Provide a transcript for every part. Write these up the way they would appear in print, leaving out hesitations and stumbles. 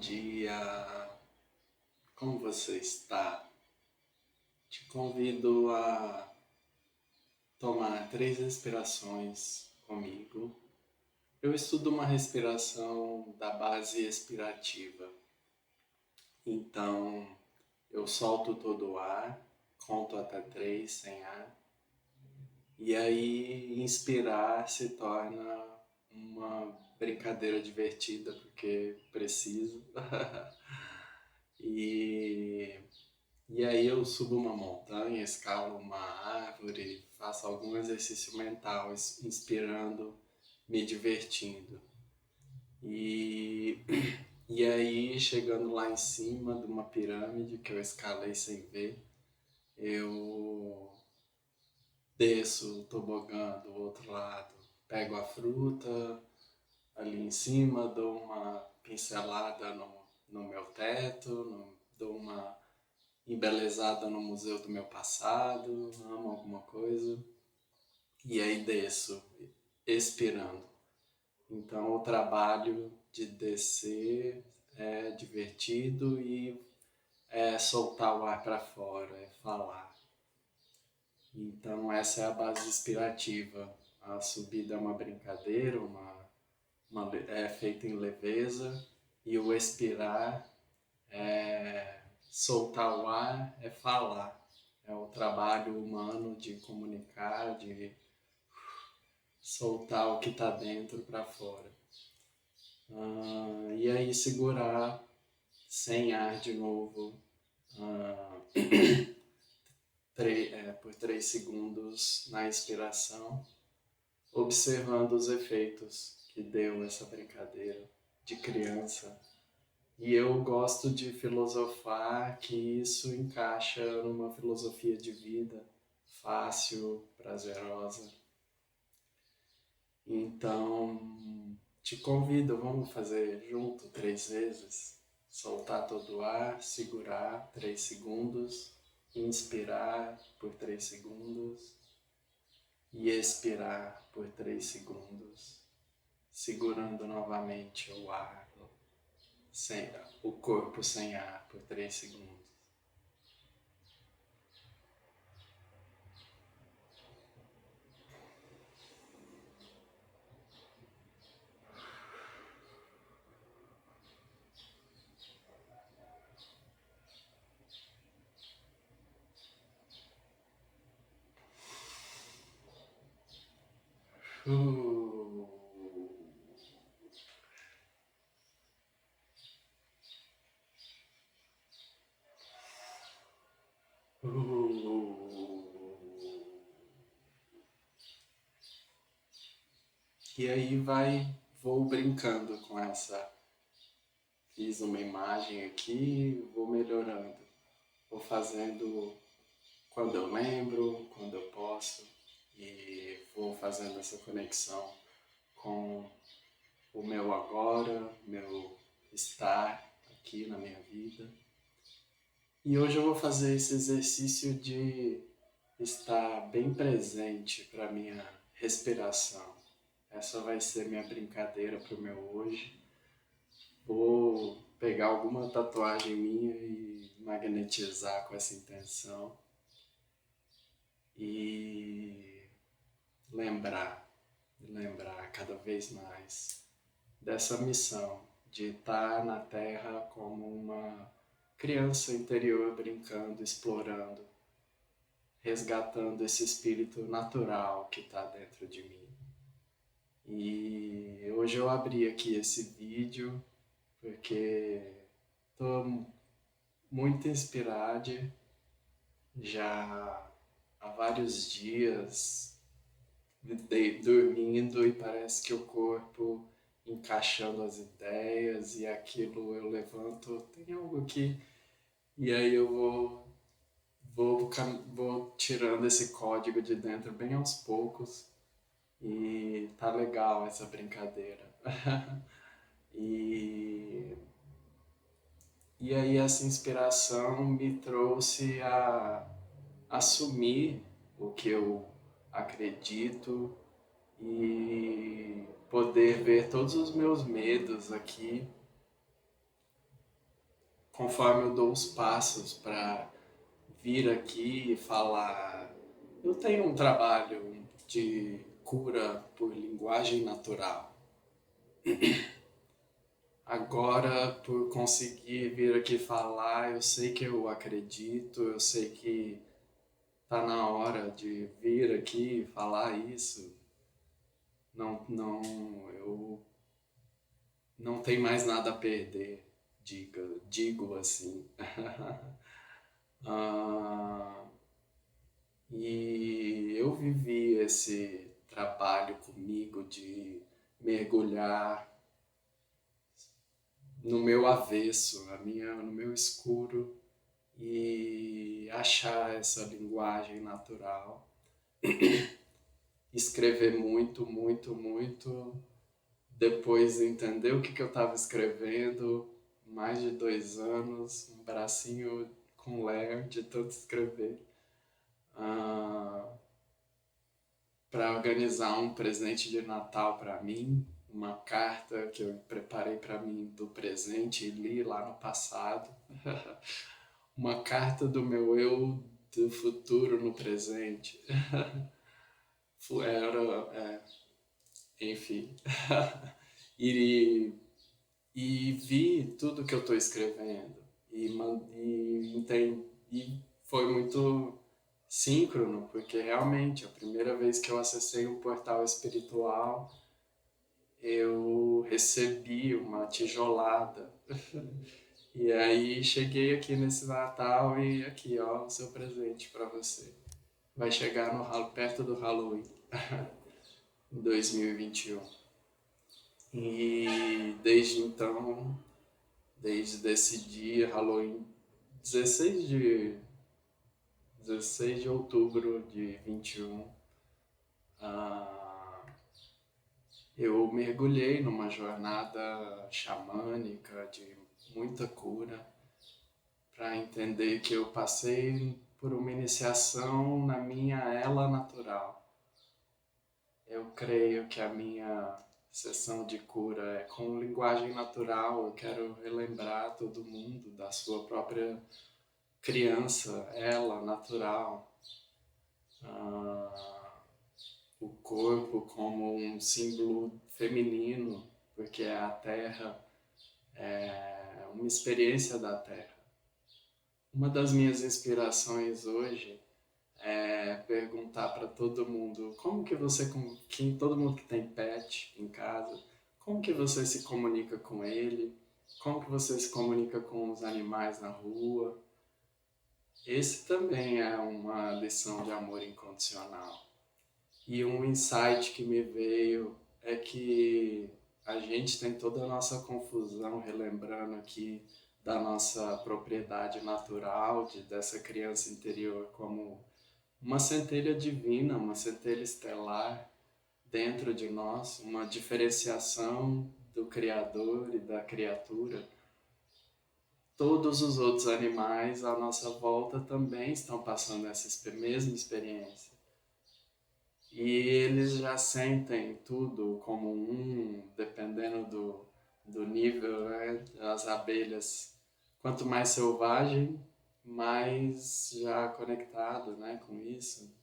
dia! Como você está? Te convido a tomar 3 respirações comigo. Eu estudo uma respiração da base expirativa. Então, eu solto todo o ar, conto até 3 sem ar, e aí inspirar se torna uma brincadeira divertida, porque preciso. E E aí eu subo uma montanha, escalo uma árvore, faço algum exercício mental, inspirando, me divertindo. E, e aí, chegando lá em cima de uma pirâmide que eu escalei sem ver, eu desço o tobogã do outro lado, pego a fruta ali em cima, dou uma pincelada no meu teto, dou uma embelezada no museu do meu passado, amo alguma coisa, e aí desço, expirando. Então o trabalho de descer é divertido e é soltar o ar para fora, é falar. Então essa é a base inspirativa. A subida é uma brincadeira, é feita em leveza, e o expirar é soltar o ar, é falar. É o trabalho humano de comunicar, de soltar o que está dentro para fora. E aí segurar sem ar de novo ah, por 3 segundos na inspiração, observando os efeitos que deu essa brincadeira de criança. E eu gosto de filosofar que isso encaixa numa filosofia de vida fácil, prazerosa. Então, te convido, vamos fazer junto 3 vezes. Soltar todo o ar, segurar 3 segundos, inspirar por 3 segundos e expirar por 3 segundos, segurando novamente o ar, sem, o corpo sem ar por 3 segundos. Uh, uh. E aí vou brincando com essa. Fiz uma imagem aqui, vou melhorando. Vou fazendo quando eu lembro, quando eu posso, e vou fazendo essa conexão com o meu agora, meu estar aqui na minha vida. E hoje eu vou fazer esse exercício de estar bem presente para minha respiração. Essa vai ser minha brincadeira para o meu hoje. Vou pegar alguma tatuagem minha e magnetizar com essa intenção e lembrar cada vez mais dessa missão de estar na Terra como uma criança interior brincando, explorando, resgatando esse espírito natural que está dentro de mim. E hoje eu abri aqui esse vídeo porque estou muito inspirado já há vários dias dormindo e parece que o corpo encaixando as ideias e aquilo eu levanto, tem algo aqui, e aí eu vou tirando esse código de dentro bem aos poucos e tá legal essa brincadeira. e, e aí essa inspiração me trouxe a assumir o que eu acredito e poder ver todos os meus medos aqui conforme eu dou os passos para vir aqui e falar. Eu tenho um trabalho de cura por linguagem natural. Agora, por conseguir vir aqui falar, eu sei que eu acredito, eu sei que tá na hora de vir aqui e falar isso. Não, não, eu não tenho mais nada a perder, digo assim. Ah, e eu vivi esse trabalho comigo de mergulhar no meu avesso, no meu escuro e achar essa linguagem natural, escrever muito, muito, muito, depois entender o que eu estava escrevendo, mais de 2 anos, um bracinho com ler de tanto escrever, para organizar um presente de Natal para mim, uma carta que eu preparei para mim do presente e li lá no passado, uma carta do meu eu do futuro no presente. Era, enfim. e, e vi tudo que eu estou escrevendo e foi muito síncrono, porque realmente a primeira vez que eu acessei um portal espiritual, eu recebi uma tijolada. E aí cheguei aqui nesse Natal e aqui, ó, o seu presente para você. Vai chegar perto do Halloween, em 2021. E desde então, desde esse dia, Halloween, 16 de, 16 de outubro de 21, ah, eu mergulhei numa jornada xamânica de muita cura para entender que eu passei por uma iniciação na minha ela natural. Eu creio que a minha sessão de cura é com linguagem natural. Eu quero relembrar todo mundo da sua própria criança, ela natural. Ah, o corpo como um símbolo feminino, porque a terra é uma experiência da terra. Uma das minhas inspirações hoje é perguntar para todo mundo como que você, que todo mundo que tem pet em casa, como que você se comunica com ele, como que você se comunica com os animais na rua. Esse também é uma lição de amor incondicional. E um insight que me veio é que a gente tem toda a nossa confusão, relembrando aqui da nossa propriedade natural, dessa criança interior como uma centelha divina, uma centelha estelar dentro de nós, uma diferenciação do Criador e da criatura. Todos os outros animais à nossa volta também estão passando essa mesma experiência. E eles já sentem tudo como dependendo do nível, né? As abelhas, quanto mais selvagem, mais já conectado, né, com isso.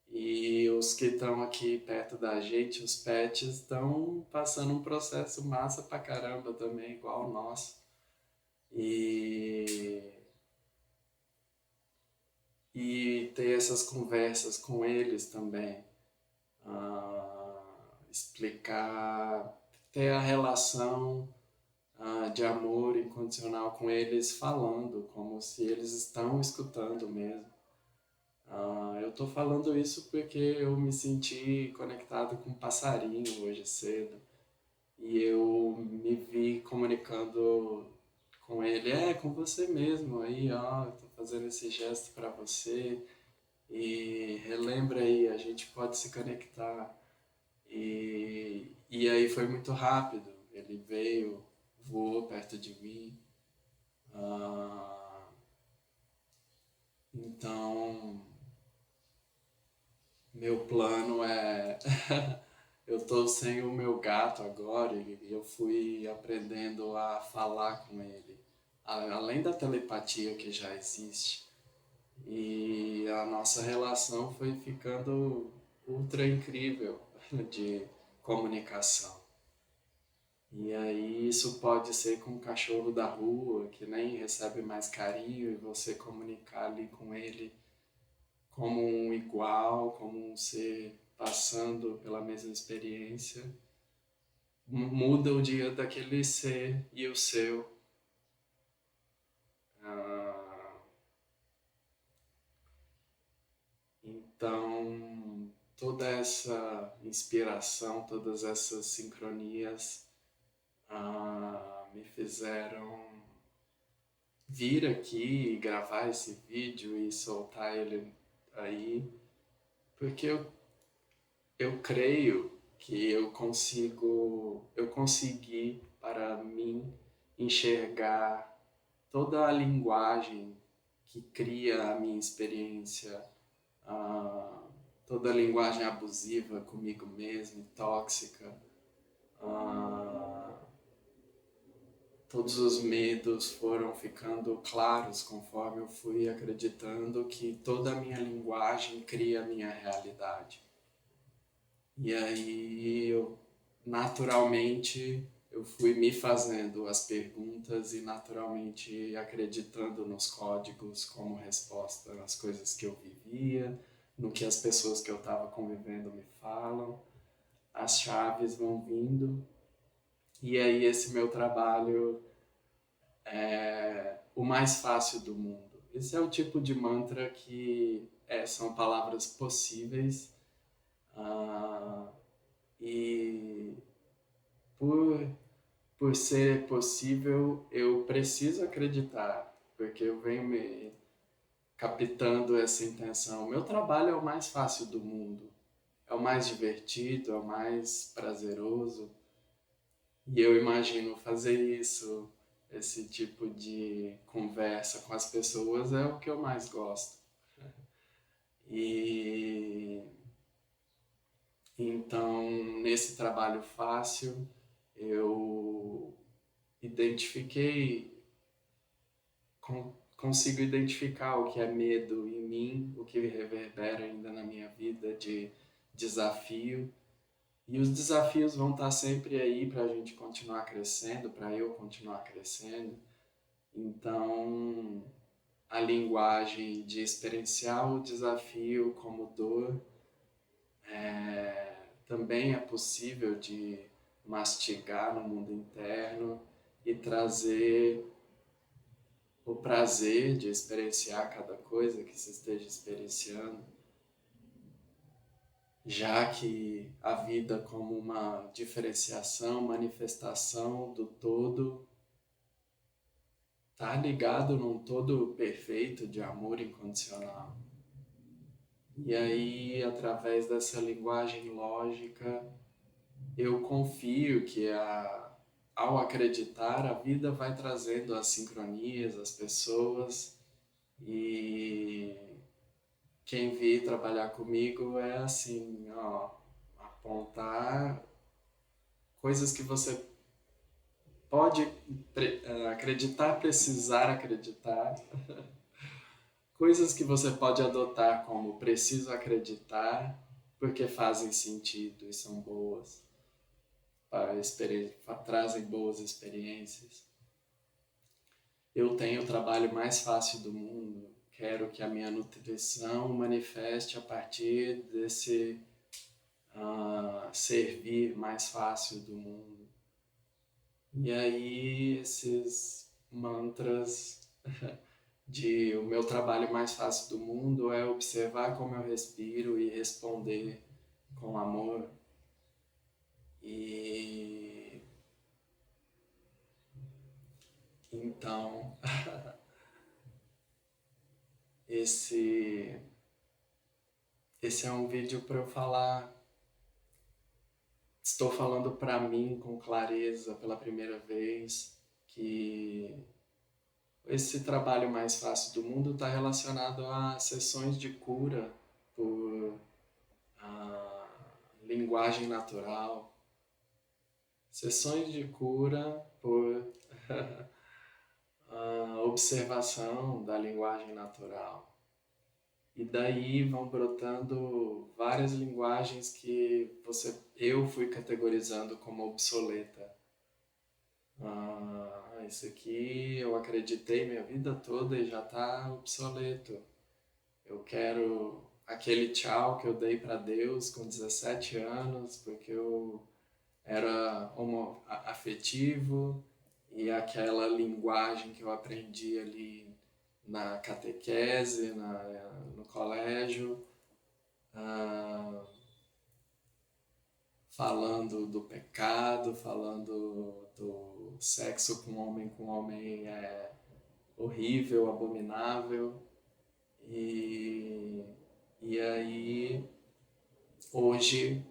E os que estão aqui perto da gente, os pets, estão passando um processo massa pra caramba também, igual o nosso. E, e ter essas conversas com eles também. Explicar, ter a relação de amor incondicional com eles falando, como se eles estão escutando mesmo. Eu tô falando isso porque eu me senti conectado com um passarinho hoje cedo e eu me vi comunicando com ele, com você mesmo aí, ó, eu tô fazendo esse gesto para você e relembra aí, a gente pode se conectar. E aí foi muito rápido, ele veio, voou perto de mim. Ah, então, meu plano é. Eu tô sem o meu gato agora e eu fui aprendendo a falar com ele, além da telepatia que já existe. E a nossa relação foi ficando ultra incrível de comunicação. E aí isso pode ser com o cachorro da rua, que nem recebe mais carinho, e você comunicar ali com ele como um igual, como um ser passando pela mesma experiência. Muda o dia daquele ser e o seu. Ah, então, toda essa inspiração, todas essas sincronias me fizeram vir aqui e gravar esse vídeo e soltar ele aí, porque eu creio que eu consegui para mim enxergar toda a linguagem que cria a minha experiência, ah, toda a linguagem abusiva comigo mesmo, tóxica, ah, todos os medos foram ficando claros conforme eu fui acreditando que toda a minha linguagem cria a minha realidade. E aí eu naturalmente eu fui me fazendo as perguntas e naturalmente acreditando nos códigos como resposta às coisas que eu vivia, no que as pessoas que eu estava convivendo me falam. As chaves vão vindo e aí esse meu trabalho é o mais fácil do mundo. Esse é o tipo de mantra que são palavras possíveis, ah, e por, por ser possível eu preciso acreditar, porque eu venho me captando essa intenção. Meu trabalho é o mais fácil do mundo, é o mais divertido, é o mais prazeroso. E eu imagino fazer isso, esse tipo de conversa com as pessoas é o que eu mais gosto. E então, nesse trabalho fácil, eu identifiquei, consigo identificar o que é medo em mim, o que reverbera ainda na minha vida de desafio. E os desafios vão estar sempre aí para a gente continuar crescendo, para eu continuar crescendo. Então, a linguagem de experienciar o desafio como dor também é possível de mastigar no mundo interno e trazer o prazer de experienciar cada coisa que se esteja experienciando, já que a vida como uma diferenciação, manifestação do todo, está ligado num todo perfeito de amor incondicional. E aí, através dessa linguagem lógica, eu confio que ao acreditar, a vida vai trazendo as sincronias, as pessoas, e quem vir trabalhar comigo é assim, ó, apontar coisas que você pode acreditar, precisar acreditar, coisas que você pode adotar como preciso acreditar, porque fazem sentido e são boas, trazem boas experiências. Eu tenho o trabalho mais fácil do mundo, quero que a minha nutrição manifeste a partir desse servir mais fácil do mundo. E aí esses mantras de o meu trabalho mais fácil do mundo é observar como eu respiro e responder com amor. E então esse esse é um vídeo para eu falar. Estou falando para mim com clareza pela primeira vez que esse trabalho mais fácil do mundo está relacionado a sessões de cura por linguagem natural, sessões de cura por a observação da linguagem natural. E daí vão brotando várias linguagens que eu fui categorizando como obsoleta. Isso aqui eu acreditei minha vida toda e já está obsoleto. Eu quero aquele tchau que eu dei para Deus com 17 anos, porque eu era afetivo e aquela linguagem que eu aprendi ali na catequese, no colégio, ah, falando do pecado, falando do sexo com homem é horrível, abominável. E, e aí, hoje,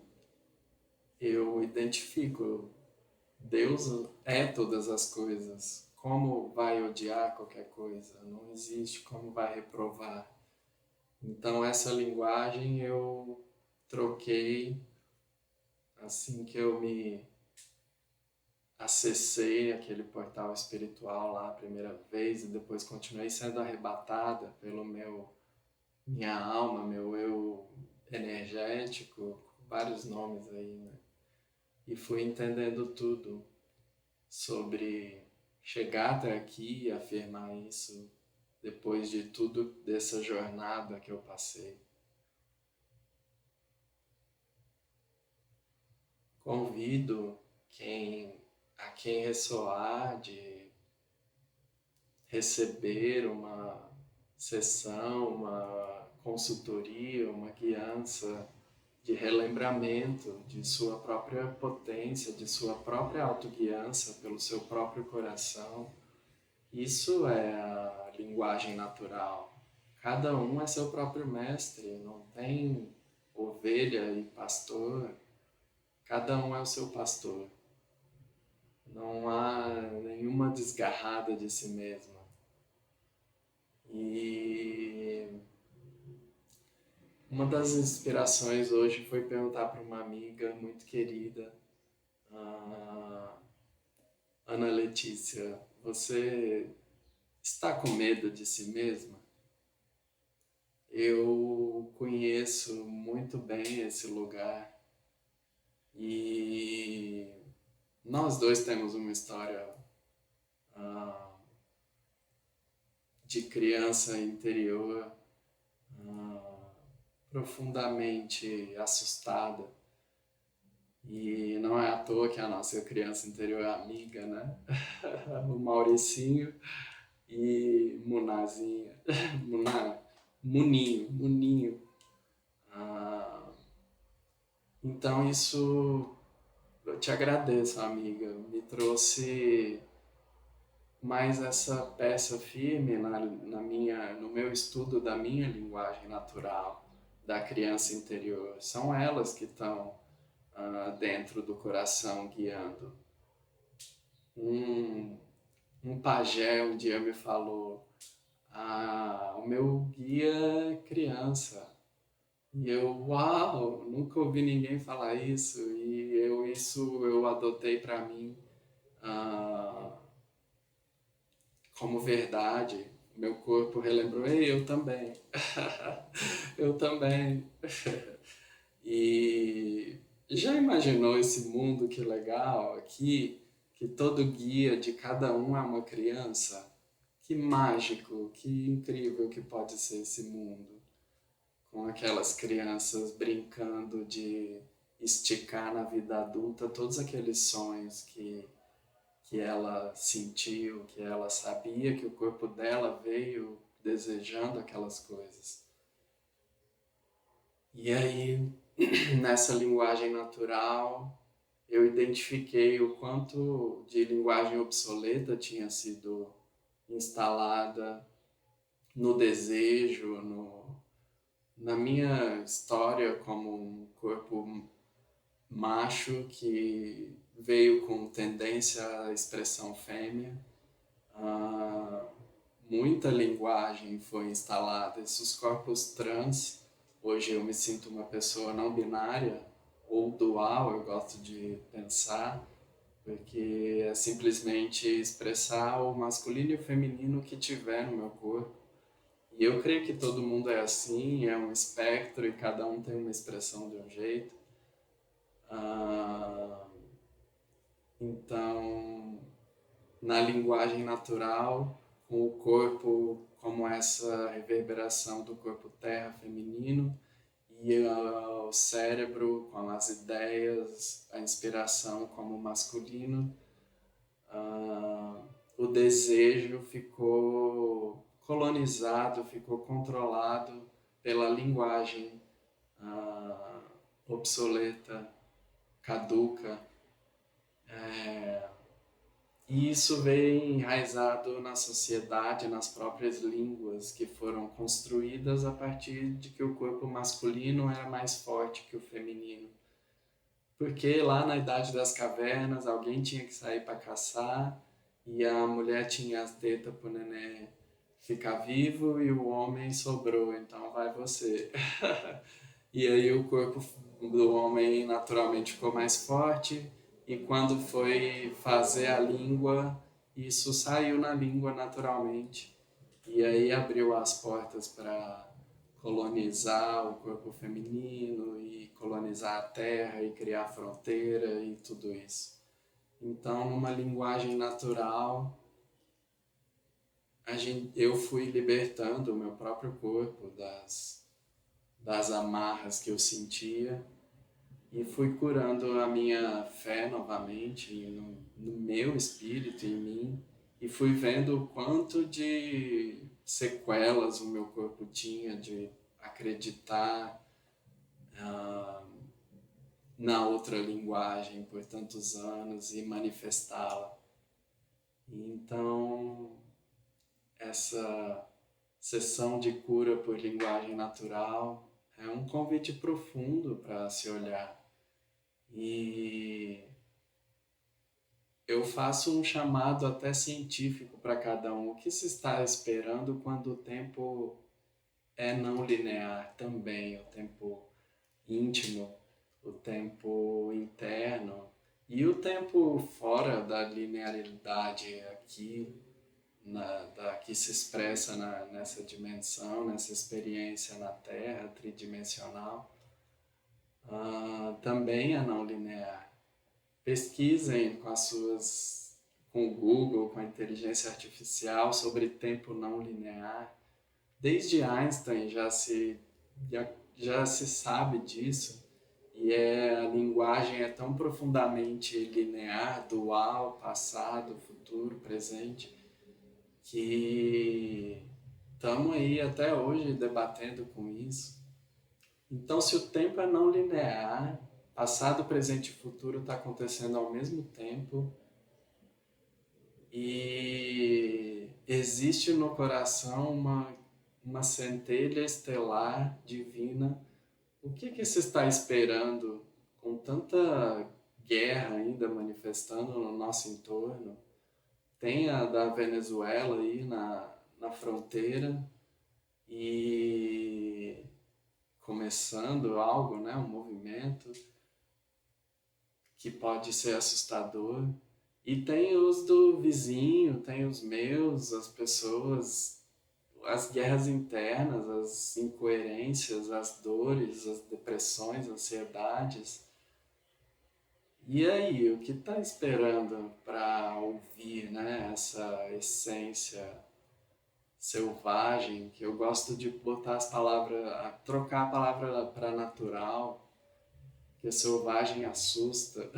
eu identifico, Deus é todas as coisas. Como vai odiar qualquer coisa? Não existe como vai reprovar. Então, essa linguagem eu troquei assim que eu me acessei aquele portal espiritual lá a primeira vez e depois continuei sendo arrebatada pelo minha alma, meu eu energético, vários nomes aí, né? E fui entendendo tudo sobre chegar até aqui e afirmar isso depois de tudo dessa jornada que eu passei. Convido a quem ressoar de receber uma sessão, uma consultoria, uma guiança de relembramento de sua própria potência, de sua própria autoguiança pelo seu próprio coração. Isso é a linguagem natural. Cada um é seu próprio mestre, não tem ovelha e pastor, cada um é o seu pastor. Não há nenhuma desgarrada de si mesma. E uma das inspirações hoje foi perguntar para uma amiga muito querida, a Ana Letícia, você está com medo de si mesma? Eu conheço muito bem esse lugar e nós dois temos uma história uh, de criança interior profundamente assustada. E não é à toa que a nossa criança interior é amiga, né? O Mauricinho e Munazinha. Muninho. Ah, então isso, eu te agradeço, amiga. Me trouxe mais essa peça firme no meu estudo da minha linguagem natural, da criança interior. São elas que estão dentro do coração guiando. Um pajé um dia me falou, o meu guia é criança. E eu, uau, nunca ouvi ninguém falar isso. E isso eu adotei para mim como verdade. Meu corpo relembrou, ei, eu também. Eu também. E já imaginou esse mundo que legal aqui, que todo guia de cada um é uma criança? Que mágico, que incrível que pode ser esse mundo, com aquelas crianças brincando de esticar na vida adulta todos aqueles sonhos que ela sentiu, que ela sabia que o corpo dela veio desejando aquelas coisas. E aí, nessa linguagem natural, eu identifiquei o quanto de linguagem obsoleta tinha sido instalada no desejo, na minha história como um corpo macho que veio com tendência à expressão fêmea. Muita linguagem foi instalada. Esses corpos trans, hoje eu me sinto uma pessoa não binária ou dual, eu gosto de pensar, porque é simplesmente expressar o masculino e o feminino que tiver no meu corpo. E eu creio que todo mundo é assim, é um espectro e cada um tem uma expressão de um jeito. Ah, então, na linguagem natural, com o corpo como essa reverberação do corpo terra feminino e o cérebro com as ideias, a inspiração como masculino, ah, o desejo ficou colonizado, ficou controlado pela linguagem ah, obsoleta, caduca. E isso veio enraizado na sociedade, nas próprias línguas que foram construídas a partir de que o corpo masculino era mais forte que o feminino. Porque lá na Idade das Cavernas alguém tinha que sair para caçar e a mulher tinha as tetas para o neném ficar vivo e o homem sobrou, então vai você. E aí o corpo do homem naturalmente ficou mais forte e quando foi fazer a língua, isso saiu na língua naturalmente. E aí abriu as portas para colonizar o corpo feminino e colonizar a terra e criar fronteira e tudo isso. Então, numa linguagem natural, eu fui libertando o meu próprio corpo das amarras que eu sentia e fui curando a minha fé novamente no meu espírito, em mim, e fui vendo o quanto de sequelas o meu corpo tinha de acreditar ah, na outra linguagem por tantos anos e manifestá-la. E então, essa sessão de cura por linguagem natural é um convite profundo para se olhar. E eu faço um chamado até científico para cada um. O que se está esperando quando o tempo é não linear também, o tempo íntimo, o tempo interno e o tempo fora da linearidade aqui, que se expressa nessa dimensão, nessa experiência na Terra tridimensional, também é não linear. Pesquisem com o Google, com a inteligência artificial sobre tempo não linear. Desde Einstein já se sabe disso e a linguagem é tão profundamente linear, dual, passado, futuro, presente, que estamos aí até hoje debatendo com isso. Então, se o tempo é não linear, passado, presente e futuro está acontecendo ao mesmo tempo e existe no coração uma centelha estelar divina. O que se está esperando com tanta guerra ainda manifestando no nosso entorno? Tem a da Venezuela aí na fronteira e começando algo, né, um movimento que pode ser assustador. E tem os do vizinho, tem os meus, as pessoas, as guerras internas, as incoerências, as dores, as depressões, ansiedades. E aí, o que está esperando para ouvir, né, essa essência selvagem, que eu gosto de botar as palavras, trocar a palavra para natural, que selvagem assusta.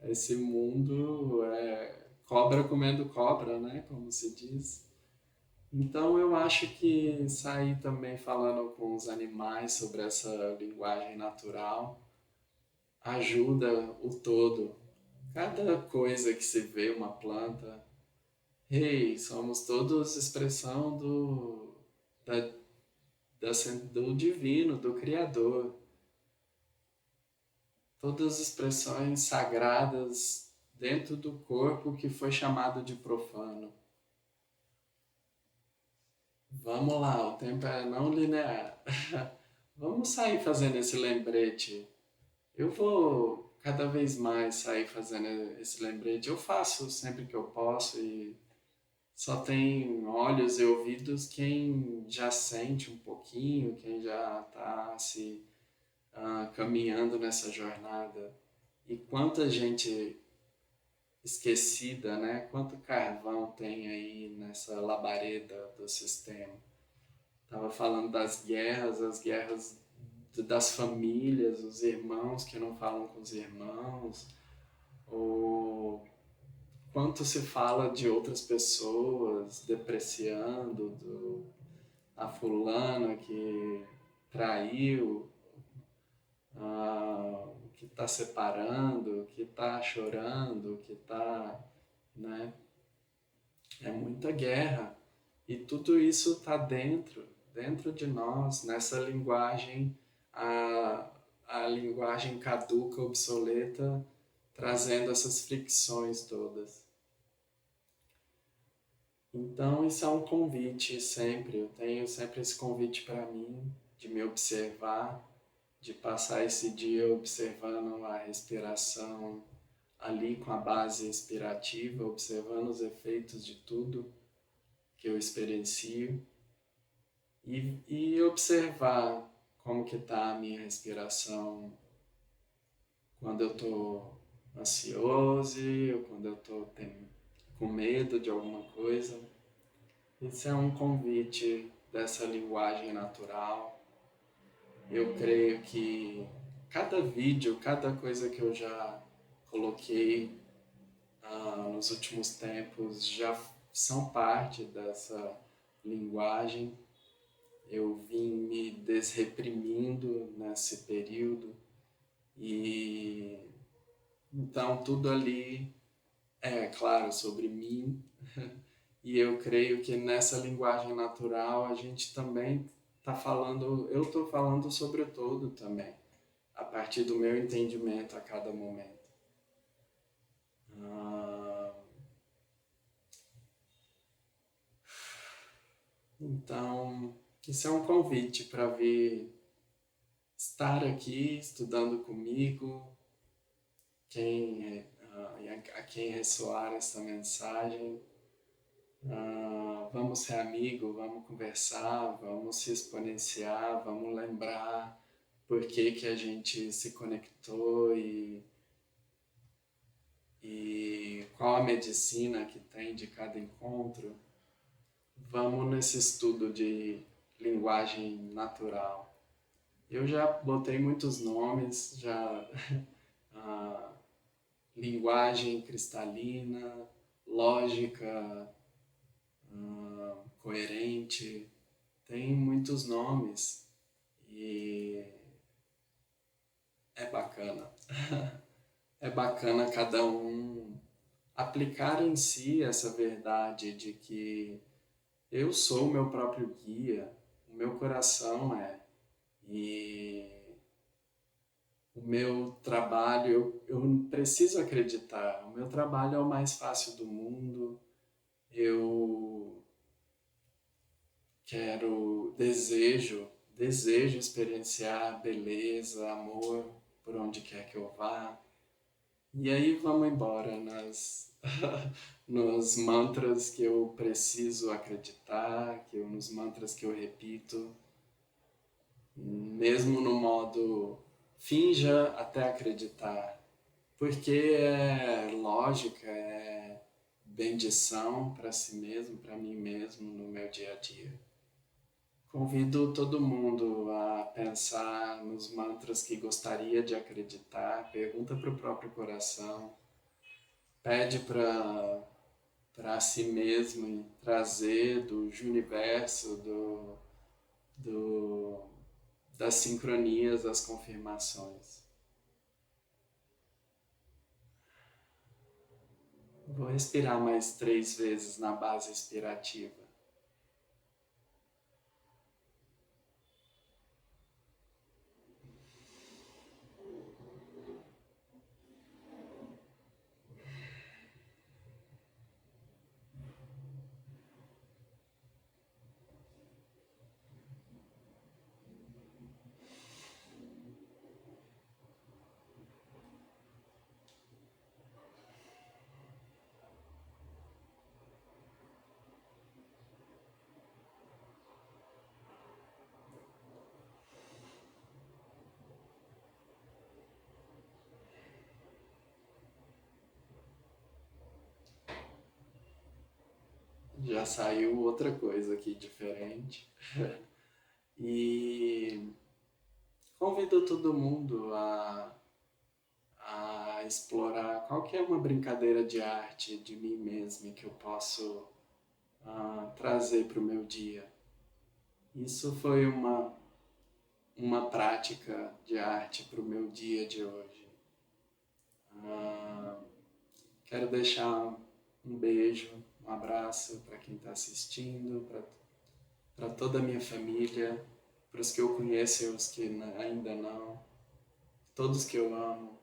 Esse mundo é cobra comendo cobra, né, como se diz. Então eu acho que sair também falando com os animais sobre essa linguagem natural ajuda o todo. Cada coisa que se vê, uma planta, hey, somos todos expressão da, do divino, do Criador. Todas expressões sagradas dentro do corpo que foi chamado de profano. Vamos lá, o tempo é não linear. Vamos sair fazendo esse lembrete. Eu vou cada vez mais sair fazendo esse lembrete. Eu faço sempre que eu posso e só tem olhos e ouvidos quem já sente um pouquinho, quem já está se caminhando nessa jornada. E quanta gente esquecida, né? Quanto carvão tem aí nessa labareda do sistema. Tava falando das guerras, as guerras das famílias, os irmãos que não falam com os irmãos, ou quanto se fala de outras pessoas depreciando a fulana que traiu, que está separando, que está chorando, que está, né? É muita guerra. E tudo isso está dentro de nós, nessa linguagem, a, a linguagem caduca, obsoleta, trazendo essas fricções todas. Então, isso é um convite sempre, eu tenho sempre esse convite para mim, de me observar, de passar esse dia observando a respiração ali com a base expirativa, observando os efeitos de tudo que eu experiencio e observar como que está a minha respiração quando eu estou ansioso ou quando eu estou com medo de alguma coisa. Isso é um convite dessa linguagem natural. Eu creio que cada vídeo, cada coisa que eu já coloquei nos últimos tempos já são parte dessa linguagem. Eu vim me desreprimindo nesse período e então tudo ali é claro sobre mim e eu creio que nessa linguagem natural a gente também está falando, eu estou falando sobre o todo também, a partir do meu entendimento a cada momento. Então, isso é um convite para vir estar aqui estudando comigo, a quem ressoar essa mensagem. Vamos ser amigos, vamos conversar, vamos se exponenciar, vamos lembrar por que que a gente se conectou e qual a medicina que tem de cada encontro. Vamos nesse estudo de linguagem natural. Eu já botei muitos nomes, já linguagem cristalina, lógica, coerente, tem muitos nomes e é bacana. É bacana cada um aplicar em si essa verdade de que eu sou o meu próprio guia, o meu coração é, e o meu trabalho, eu preciso acreditar, o meu trabalho é o mais fácil do mundo, eu desejo experienciar beleza, amor por onde quer que eu vá. E aí vamos embora nos mantras que eu preciso acreditar, nos mantras que eu repito, mesmo no modo finja até acreditar, porque é lógica, é bendição para si mesmo, para mim mesmo no meu dia a dia. Convido todo mundo a pensar nos mantras que gostaria de acreditar, pergunta para o próprio coração, pede para si mesmo trazer do universo, do, das sincronias, das confirmações. Vou respirar mais 3 vezes na base expirativa. Já saiu outra coisa aqui diferente. E convido todo mundo a explorar qual que é uma brincadeira de arte de mim mesmo que eu posso trazer para o meu dia. Isso foi uma prática de arte para o meu dia de hoje. Ah, quero deixar um beijo, um abraço para quem está assistindo, para toda a minha família, para os que eu conheço e os que ainda não, todos que eu amo.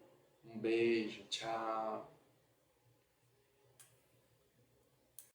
Um beijo, tchau.